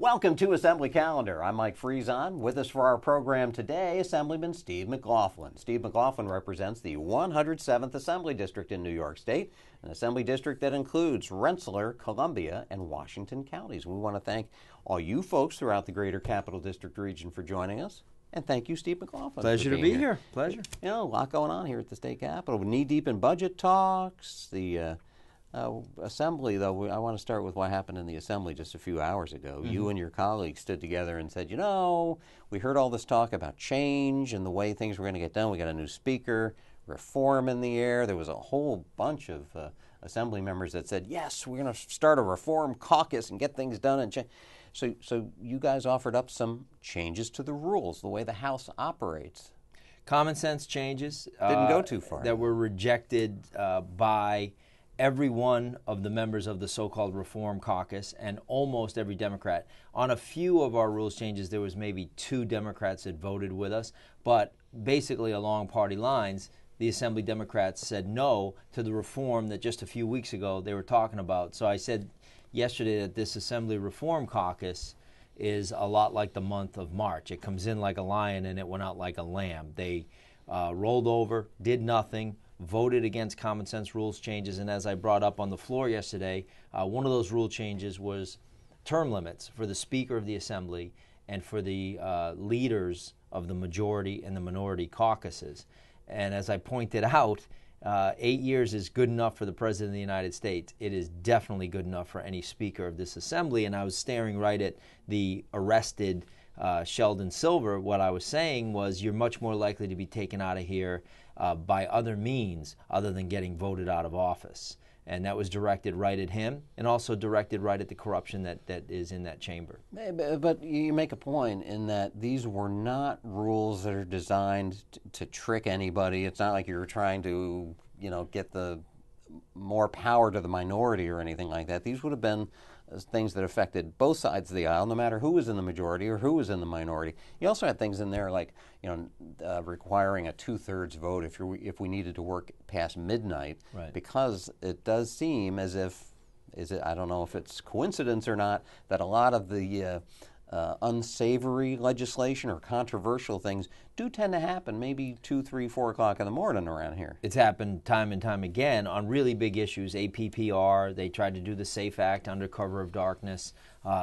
Welcome to Assembly Calendar. I'm Mike Friesen. With us for our program today, Assemblyman Steve McLaughlin. Steve McLaughlin represents the 107th Assembly District in New York State, an Assembly District that includes Rensselaer, Columbia, and Washington counties. We want to thank all you folks throughout the Greater Capital District region for joining us. And thank you, Steve McLaughlin. Pleasure to be here. Pleasure. You know, a lot going on here at the state capitol. Knee-deep in budget talks. The Assembly, though, I want to start with what happened in the Assembly just a few hours ago. You and your colleagues stood together and said, you know, we heard all this talk about change and the way things were going to get done. We got a new speaker, reform in the air. There was a whole bunch of Assembly members that said, yes, we're going to start a reform caucus and get things done. And So you guys offered up some changes to the rules, the way the House operates. Common sense changes. Didn't go too far. That were rejected by every one of the members of the so-called Reform Caucus and almost every Democrat. On a few of our rules changes, there was maybe 2 Democrats that voted with us, but basically along party lines, the Assembly Democrats said no to the reform that just a few weeks ago they were talking about. So I said yesterday that this Assembly Reform Caucus is a lot like the month of March. It comes in like a lion and it went out like a lamb. They rolled over, did nothing, voted against common sense rules changes, and as I brought up on the floor yesterday, one of those rule changes was term limits for the Speaker of the Assembly and for the leaders of the majority and the minority caucuses. And as I pointed out, 8 years is good enough for the President of the United States. It is definitely good enough for any Speaker of this Assembly. And I was staring right at the arrested Sheldon Silver. What I was saying was you're much more likely to be taken out of here by other means other than getting voted out of office. And that was directed right at him and also directed right at the corruption that is in that chamber. But you make a point in that these were not rules that are designed to trick anybody. It's not like you were trying to, get the more power to the minority or anything like that. These would have been things that affected both sides of the aisle, no matter who was in the majority or who was in the minority. You also had things in there like, requiring a 2/3 vote if we needed to work past midnight, right. Because it does seem as if, I don't know if it's coincidence or not, that a lot of the unsavory legislation or controversial things do tend to happen maybe 2, 3, 4 o'clock in the morning around here. It's happened time and time again on really big issues. APPR, they tried to do the SAFE Act under cover of darkness.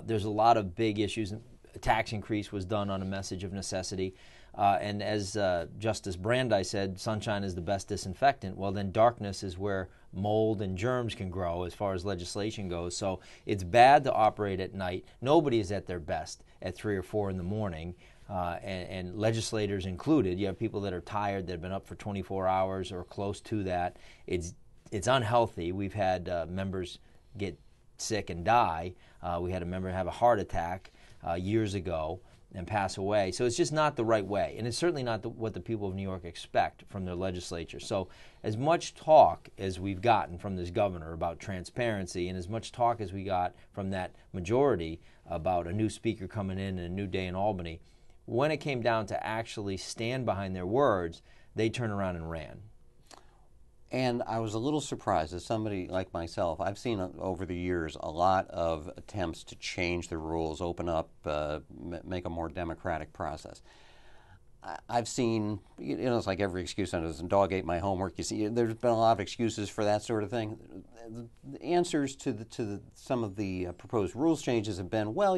There's a lot of big issues. A tax increase was done on a message of necessity. And as Justice Brandeis said, sunshine is the best disinfectant. Well, then darkness is where mold and germs can grow as far as legislation goes. So it's bad to operate at night. Nobody is at their best at 3 or 4 in the morning, and legislators included. You have people that are tired, that have been up for 24 hours or close to that. It's unhealthy. We've had members get sick and die. We had a member have a heart attack years ago and pass away. So it's just not the right way. And it's certainly not what the people of New York expect from their legislature. So as much talk as we've gotten from this governor about transparency and as much talk as we got from that majority about a new speaker coming in and a new day in Albany, when it came down to actually stand behind their words, they turned around and ran. And I was a little surprised, as somebody like myself, I've seen over the years a lot of attempts to change the rules, open up, make a more democratic process. I've seen, it's like every excuse under this, dog ate my homework. You see, there's been a lot of excuses for that sort of thing. The answers to some of the proposed rules changes have been, well,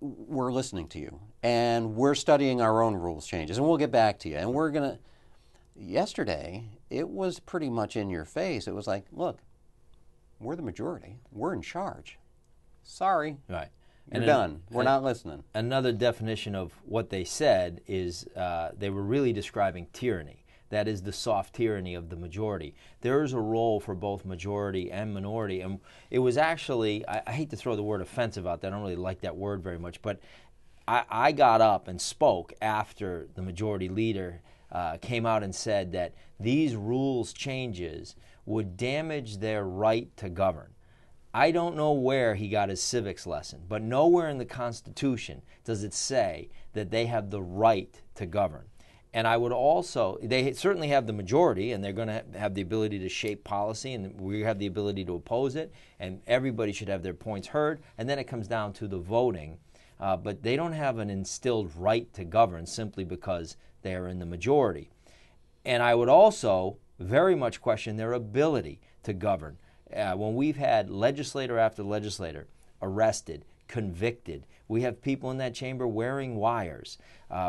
we're listening to you, and we're studying our own rules changes, and we'll get back to you, and we're going to. Yesterday, it was pretty much in your face. It was like, look, we're the majority. We're in charge. Sorry. Right. You're done. We're not listening. Another definition of what they said is they were really describing tyranny. That is the soft tyranny of the majority. There is a role for both majority and minority. And it was actually, I hate to throw the word offensive out there. I don't really like that word very much. But I got up and spoke after the majority leader came out and said that these rules changes would damage their right to govern. I don't know where he got his civics lesson, but nowhere in the Constitution does it say that they have the right to govern. And I would also, they certainly have the majority, and they're going to have the ability to shape policy, and we have the ability to oppose it, and everybody should have their points heard, and then it comes down to the voting. But they don't have an instilled right to govern simply because they are in the majority. And I would also very much question their ability to govern. When we've had legislator after legislator arrested, convicted, we have people in that chamber wearing wires.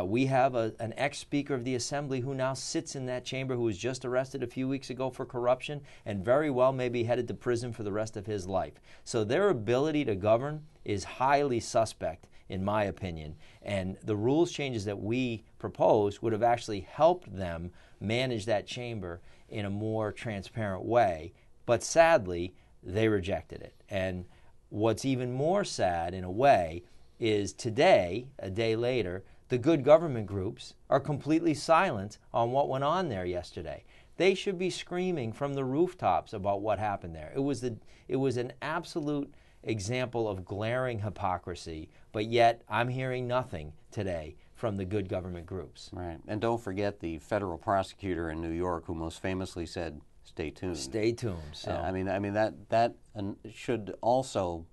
We have an ex-speaker of the Assembly who now sits in that chamber who was just arrested a few weeks ago for corruption and very well may be headed to prison for the rest of his life. So their ability to govern is highly suspect, in my opinion. And the rules changes that we propose would have actually helped them manage that chamber in a more transparent way. But sadly, they rejected it. And what's even more sad, in a way, is today, a day later, the good government groups are completely silent on what went on there yesterday. They should be screaming from the rooftops about what happened there. It was an absolute example of glaring hypocrisy, but yet I'm hearing nothing today from the good government groups. Right. And don't forget the federal prosecutor in New York who most famously said, "Stay tuned." Stay tuned. So. I mean that should also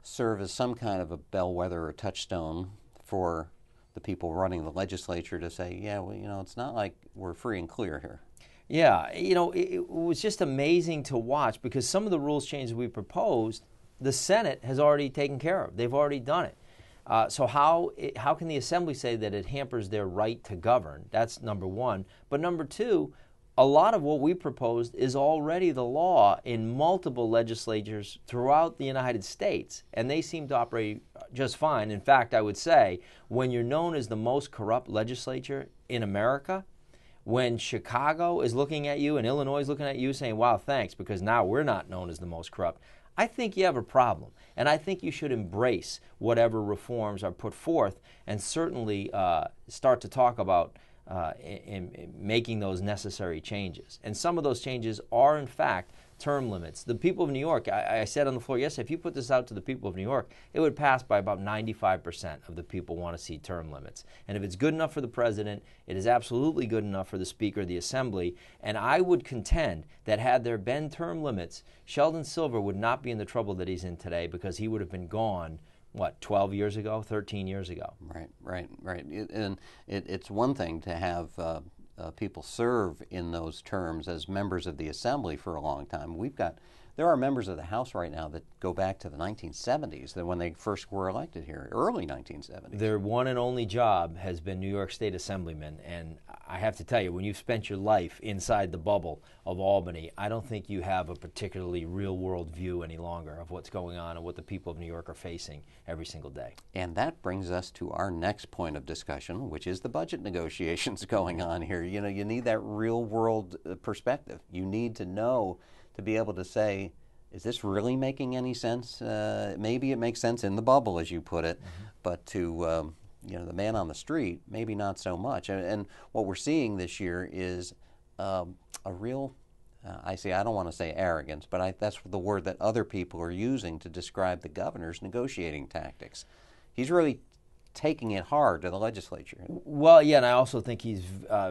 serve as some kind of a bellwether or touchstone for the people running the legislature to say, yeah, well, it's not like we're free and clear here. Yeah, it was just amazing to watch because some of the rules changes we proposed, the Senate has already taken care of. They've already done it. So how can the Assembly say that it hampers their right to govern? That's number one. But number two, a lot of what we proposed is already the law in multiple legislatures throughout the United States, and they seem to operate just fine. In fact, I would say when you're known as the most corrupt legislature in America, when Chicago is looking at you and Illinois is looking at you saying, wow, thanks, because now we're not known as the most corrupt, I think you have a problem. And I think you should embrace whatever reforms are put forth and certainly start to talk about in making those necessary changes. And some of those changes are, in fact, term limits. The people of New York, I said on the floor yesterday, if you put this out to the people of New York, it would pass by about 95% of the people want to see term limits. And if it's good enough for the president, it is absolutely good enough for the Speaker of the Assembly. And I would contend that had there been term limits, Sheldon Silver would not be in the trouble that he's in today because he would have been gone 12 years ago, 13 years ago? Right. It's one thing to have people serve in those terms as members of the Assembly for a long time. There are members of the House right now that go back to the 1970s, when they first were elected here, early 1970s. Their one and only job has been New York State Assemblyman, and I have to tell you, when you've spent your life inside the bubble of Albany, I don't think you have a particularly real-world view any longer of what's going on and what the people of New York are facing every single day. And that brings us to our next point of discussion, which is the budget negotiations going on here. You need that real-world perspective. You need to know, to be able to say, is this really making any sense? Maybe it makes sense in the bubble, as you put it, but to the man on the street, maybe not so much. And what we're seeing this year is a real, I don't want to say arrogance, but that's the word that other people are using to describe the governor's negotiating tactics. He's really taking it hard to the legislature. Well, yeah, and I also think he's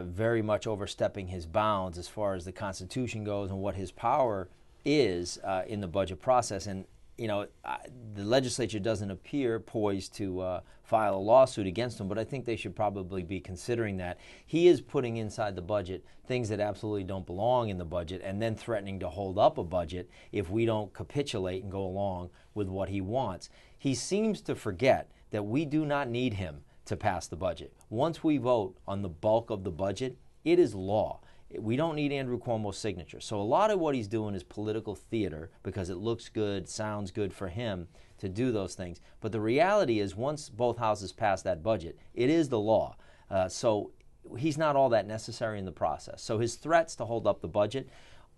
very much overstepping his bounds as far as the Constitution goes and what his power is in the budget process. And, the legislature doesn't appear poised to file a lawsuit against him, but I think they should probably be considering that. He is putting inside the budget things that absolutely don't belong in the budget and then threatening to hold up a budget if we don't capitulate and go along with what he wants. He seems to forget that we do not need him to pass the budget. Once we vote on the bulk of the budget, it is law. We don't need Andrew Cuomo's signature. So a lot of what he's doing is political theater because it looks good, sounds good for him to do those things. But the reality is once both houses pass that budget, it is the law. So he's not all that necessary in the process. So his threats to hold up the budget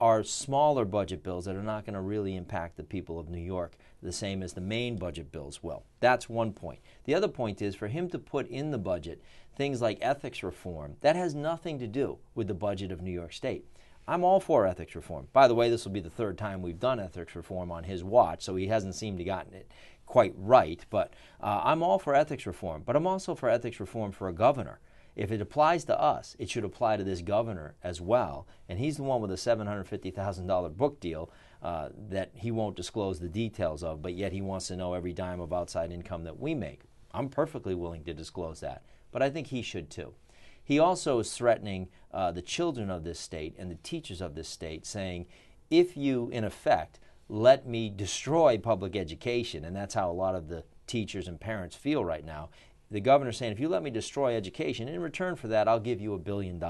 are smaller budget bills that are not going to really impact the people of New York the same as the main budget bills will. That's one point. The other point is for him to put in the budget things like ethics reform. That has nothing to do with the budget of New York State. I'm all for ethics reform. By the way, this will be the third time we've done ethics reform on his watch, so he hasn't seemed to gotten it quite right. But I'm all for ethics reform. But I'm also for ethics reform for a governor. If it applies to us, it should apply to this governor as well. And he's the one with a $750,000 book deal that he won't disclose the details of, but yet he wants to know every dime of outside income that we make. I'm perfectly willing to disclose that, but I think he should too. He also is threatening the children of this state and the teachers of this state, saying, if you, in effect, let me destroy public education, and that's how a lot of the teachers and parents feel right now. The governor's saying, if you let me destroy education, in return for that, I'll give you $1 billion.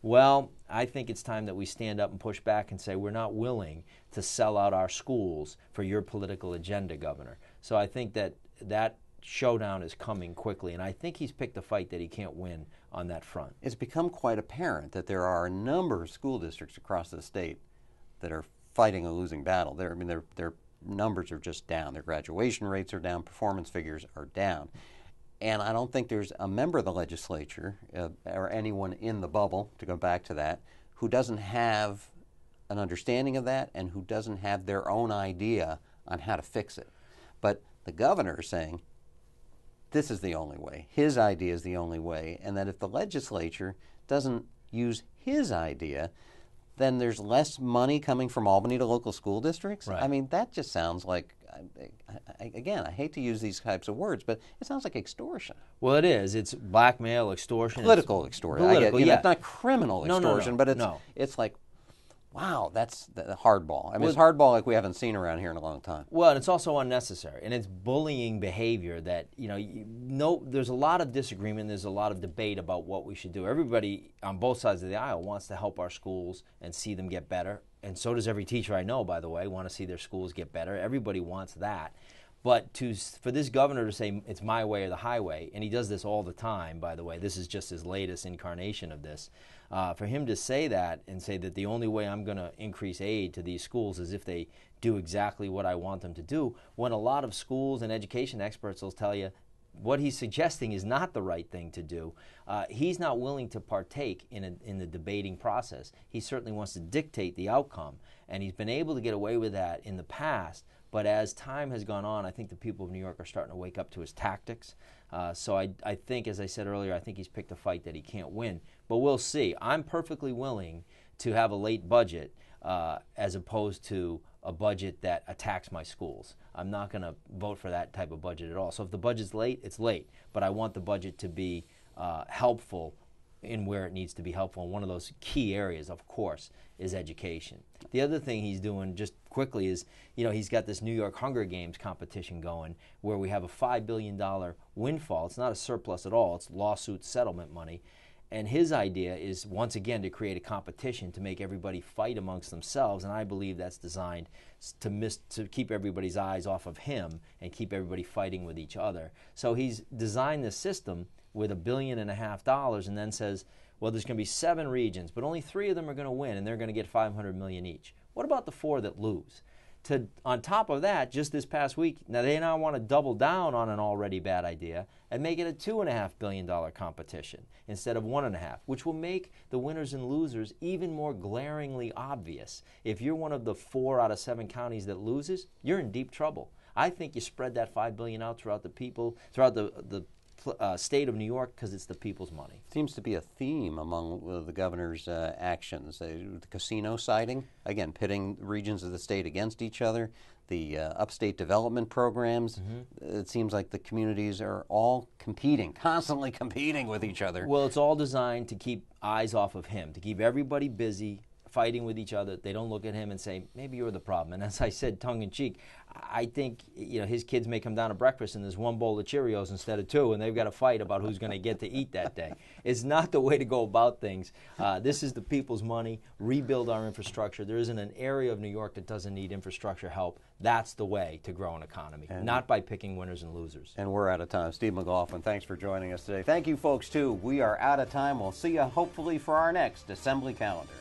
Well, I think it's time that we stand up and push back and say we're not willing to sell out our schools for your political agenda, Governor. So I think that showdown is coming quickly, and I think he's picked a fight that he can't win on that front. It's become quite apparent that there are a number of school districts across the state that are fighting a losing battle. Their numbers are just down. Their graduation rates are down. Performance figures are down. And I don't think there's a member of the legislature or anyone in the bubble, to go back to that, who doesn't have an understanding of that and who doesn't have their own idea on how to fix it. But the governor is saying this is the only way. His idea is the only way. And that if the legislature doesn't use his idea, then there's less money coming from Albany to local school districts. Right. I mean, that just sounds like, again, I hate to use these types of words, but it sounds like extortion. Well, it is. It's blackmail, extortion. Political extortion. Political, It's not criminal extortion, but it's like, wow, that's the hardball. I mean, it's hardball like we haven't seen around here in a long time. Well, and it's also unnecessary, and it's bullying behavior that, there's a lot of disagreement, there's a lot of debate about what we should do. Everybody on both sides of the aisle wants to help our schools and see them get better, and so does every teacher I know, by the way, want to see their schools get better. Everybody wants that. But for this governor to say it's my way or the highway, and he does this all the time, by the way, this is just his latest incarnation of this, for him to say that and say that the only way I'm going to increase aid to these schools is if they do exactly what I want them to do, when a lot of schools and education experts will tell you what he's suggesting is not the right thing to do. He's not willing to partake in the debating process. He certainly wants to dictate the outcome, and he's been able to get away with that in the past. But as time has gone on, I think the people of New York are starting to wake up to his tactics. So I think, as I said earlier, I think he's picked a fight that he can't win. But we'll see. I'm perfectly willing to have a late budget as opposed to a budget that attacks my schools. I'm not going to vote for that type of budget at all. So if the budget's late, it's late. But I want the budget to be helpful in where it needs to be helpful. And one of those key areas, of course, is education. The other thing he's doing, just quickly, is he's got this New York Hunger Games competition going where we have a $5 billion windfall. It's not a surplus at all. It's lawsuit settlement money. And his idea is, once again, to create a competition to make everybody fight amongst themselves, and I believe that's designed to keep everybody's eyes off of him and keep everybody fighting with each other. So he's designed this system with $1.5 billion and then says, well, there's going to be 7 regions, but only 3 of them are going to win, and they're going to get $500 million each. What about the 4 that lose? On top of that, just this past week, they now want to double down on an already bad idea and make it a $2.5 billion competition instead of $1.5 billion, which will make the winners and losers even more glaringly obvious. If you're one of the 4 out of 7 counties that loses, you're in deep trouble. I think you spread that $5 billion out throughout the state of New York, because it's the people's money. Seems to be a theme among the governor's actions. The casino siding, again, pitting regions of the state against each other, the upstate development programs. It seems like the communities are all competing, constantly competing with each other. Well, it's all designed to keep eyes off of him, to keep everybody busy, fighting with each other. They don't look at him and say, maybe you're the problem. And as I said, tongue-in-cheek, I think his kids may come down to breakfast and there's 1 bowl of Cheerios instead of 2, and they've got to fight about who's going to get to eat that day. It's not the way to go about things. This is the people's money. Rebuild our infrastructure. There isn't an area of New York that doesn't need infrastructure help. That's the way to grow an economy, not by picking winners and losers. And we're out of time. Steve McLaughlin, thanks for joining us today. Thank you, folks, too. We are out of time. We'll see you hopefully for our next Assembly Calendar.